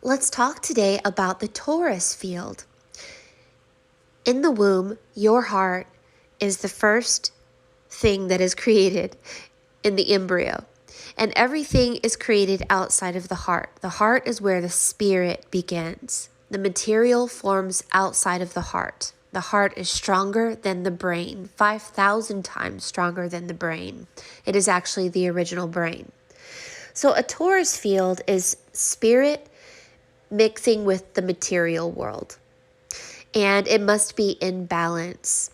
Let's talk today about the torus field. In the womb, your heart is the first thing that is created in the embryo, and everything is created outside of the heart. The heart is where the spirit begins. The material forms outside of the heart. The heart is stronger than the brain, 5,000 times stronger than the brain. It is actually the original brain. So a torus field is spirit mixing with the material world, and it must be in balance.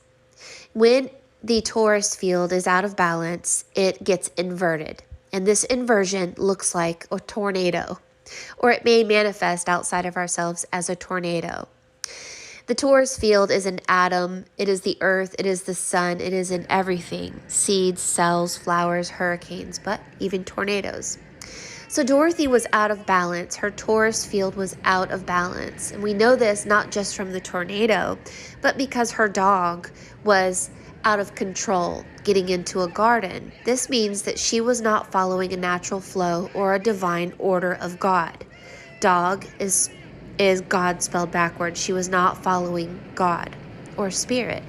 When the torus field is out of balance, it gets inverted, and this inversion looks like a tornado, or it may manifest outside of ourselves as a tornado. The torus field is an atom, it is the earth, it is the sun, it is in everything: seeds, cells, flowers, hurricanes, but even tornadoes. So Dorothy was out of balance. Her torus field was out of balance. And we know this not just from the tornado, but because her dog was out of control, getting into a garden. This means that she was not following a natural flow or a divine order of God. Dog is God spelled backwards. She was not following God or spirit.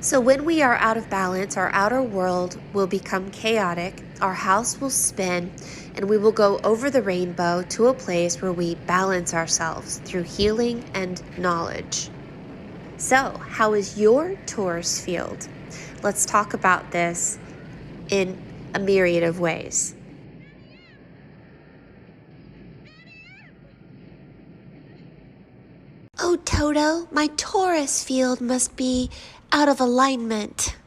So when we are out of balance, our outer world will become chaotic, our house will spin, and we will go over the rainbow to a place where we balance ourselves through healing and knowledge. So, how is your torus field? Let's talk about this in a myriad of ways. Oh, Toto, my torus field must be out of alignment.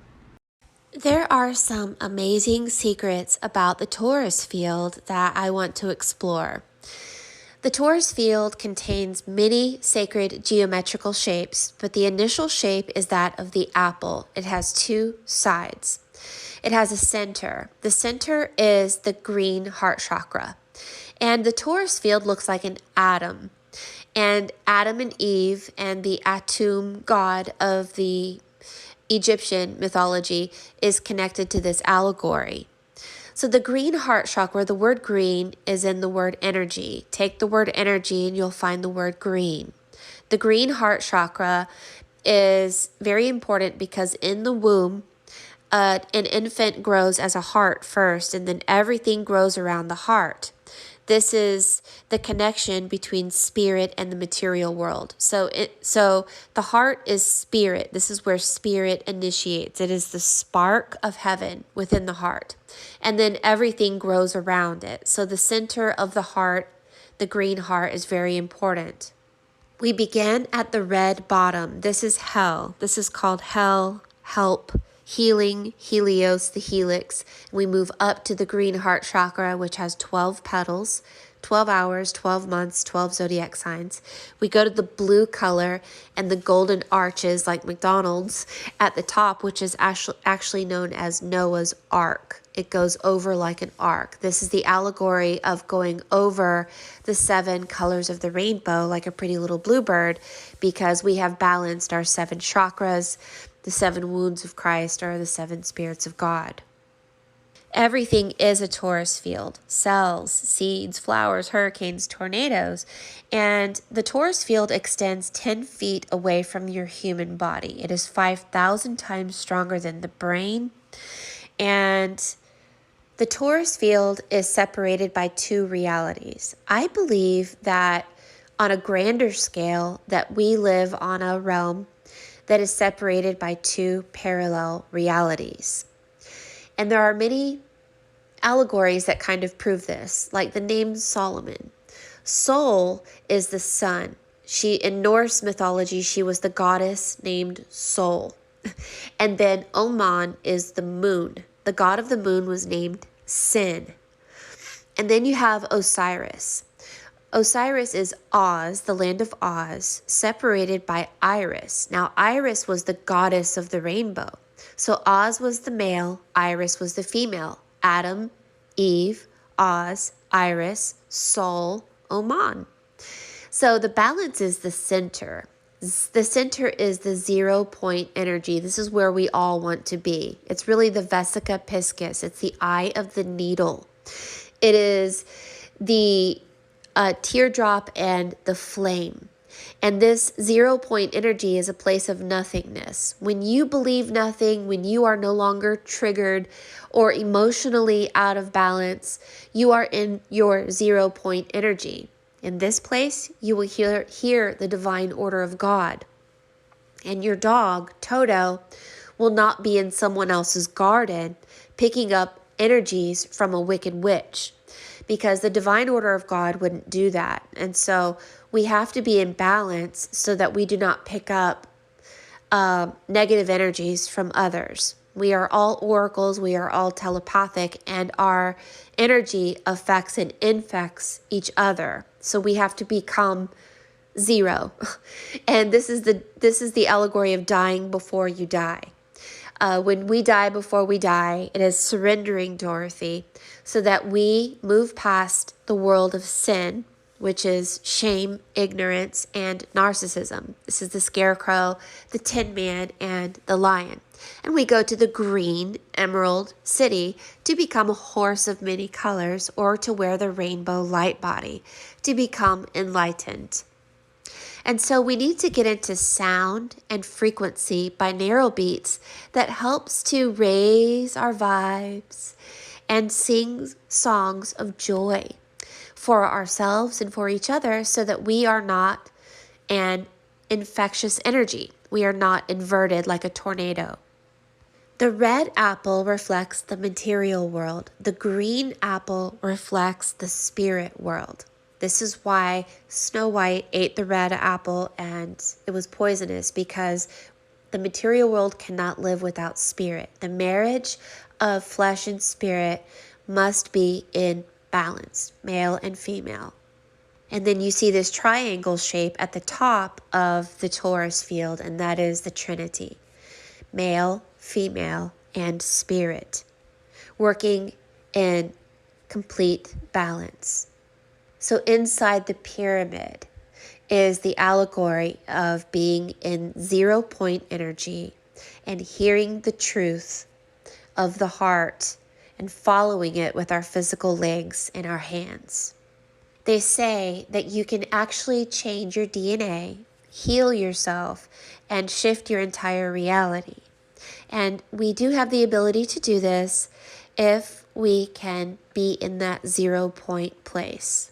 There are some amazing secrets about the torus field that I want to explore. The torus field contains many sacred geometrical shapes, but the initial shape is that of the apple. It has two sides. It has a center. The center is the green heart chakra. And the torus field looks like an atom. And Adam and Eve and the Atum god of the Egyptian mythology is connected to this allegory. So the green heart chakra, the word green is in the word energy. Take the word energy and you'll find the word green. The green heart chakra is very important because in the womb, an infant grows as a heart first, and then everything grows around the heart. This is the connection between spirit and the material world. So the heart is spirit. This is where spirit initiates. It is the spark of heaven within the heart. And then everything grows around it. So the center of the heart, the green heart, is very important. We begin at the red bottom. This is hell. This is called hell, help, healing, helios, the helix. We move up to the green heart chakra, which has 12 petals, 12 hours, 12 months, 12 zodiac signs. We go to the blue color and the golden arches like McDonald's at the top, which is actually known as Noah's Ark. It goes over like an ark. This is the allegory of going over the 7 colors of the rainbow like a pretty little bluebird, because we have balanced our 7 chakras. The 7 wounds of Christ are the 7 spirits of God. Everything is a torus field: cells, seeds, flowers, hurricanes, tornadoes. And the torus field extends 10 feet away from your human body. It is 5,000 times stronger than the brain. And the torus field is separated by 2 realities. I believe that on a grander scale that we live on a realm that is separated by 2 parallel realities. And there are many allegories that kind of prove this, like the name Solomon. Sol is the sun. In Norse mythology, she was the goddess named Sol. And then Oman is the moon. The god of the moon was named Sin. And then you have Osiris. Osiris is Oz, the land of Oz, separated by Iris. Now, Iris was the goddess of the rainbow. So Oz was the male, Iris was the female. Adam, Eve, Oz, Iris, Sol, Oman. So the balance is the center. The center is the 0 point energy. This is where we all want to be. It's really the vesica piscis. It's the eye of the needle. It is the teardrop and the flame. And this 0 point energy is a place of nothingness. When you believe nothing, when you are no longer triggered or emotionally out of balance, you are in your 0 point energy. In this place, you will hear the divine order of God. And your dog, Toto, will not be in someone else's garden picking up energies from a wicked witch, because the divine order of God wouldn't do that. And so we have to be in balance so that we do not pick up negative energies from others. We are all oracles, we are all telepathic, and our energy affects and infects each other. So we have to become 0. And this is the allegory of dying before you die. When we die before we die, it is surrendering, Dorothy, so that we move past the world of sin, which is shame, ignorance, and narcissism. This is the scarecrow, the tin man, and the lion. And we go to the green emerald city to become a horse of many colors, or to wear the rainbow light body, to become enlightened. And so we need to get into sound and frequency, binaural beats, that helps to raise our vibes and sing songs of joy for ourselves and for each other, so that we are not an infectious energy. We are not inverted like a tornado. The red apple reflects the material world. The green apple reflects the spirit world. This is why Snow White ate the red apple and it was poisonous, because the material world cannot live without spirit. The marriage of flesh and spirit must be in balance, male and female. And then you see this triangle shape at the top of the torus field, and that is the Trinity. Male, female, and spirit, working in complete balance. So inside the pyramid is the allegory of being in 0 point energy and hearing the truth of the heart and following it with our physical legs and our hands. They say that you can actually change your DNA, heal yourself, and shift your entire reality. And we do have the ability to do this if we can be in that 0 point place.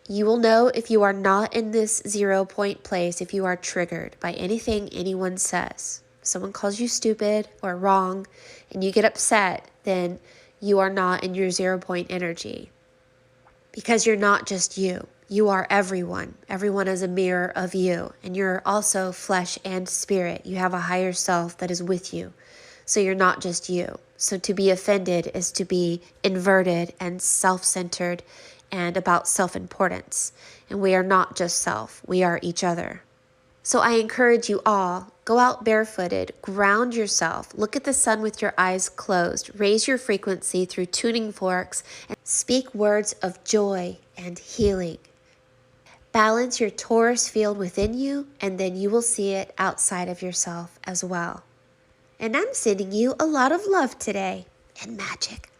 You will know if you are not in this 0 point place if you are triggered by anything anyone says. If someone calls you stupid or wrong and you get upset, then you are not in your 0 point energy. Because you're not just you. You are everyone. Everyone is a mirror of you. And you're also flesh and spirit. You have a higher self that is with you. So you're not just you. So to be offended is to be inverted and self-centered and about self-importance. And we are not just self. We are each other. So I encourage you all, go out barefooted, ground yourself, look at the sun with your eyes closed, raise your frequency through tuning forks, and speak words of joy and healing. Balance your torus field within you, and then you will see it outside of yourself as well. And I'm sending you a lot of love today and magic.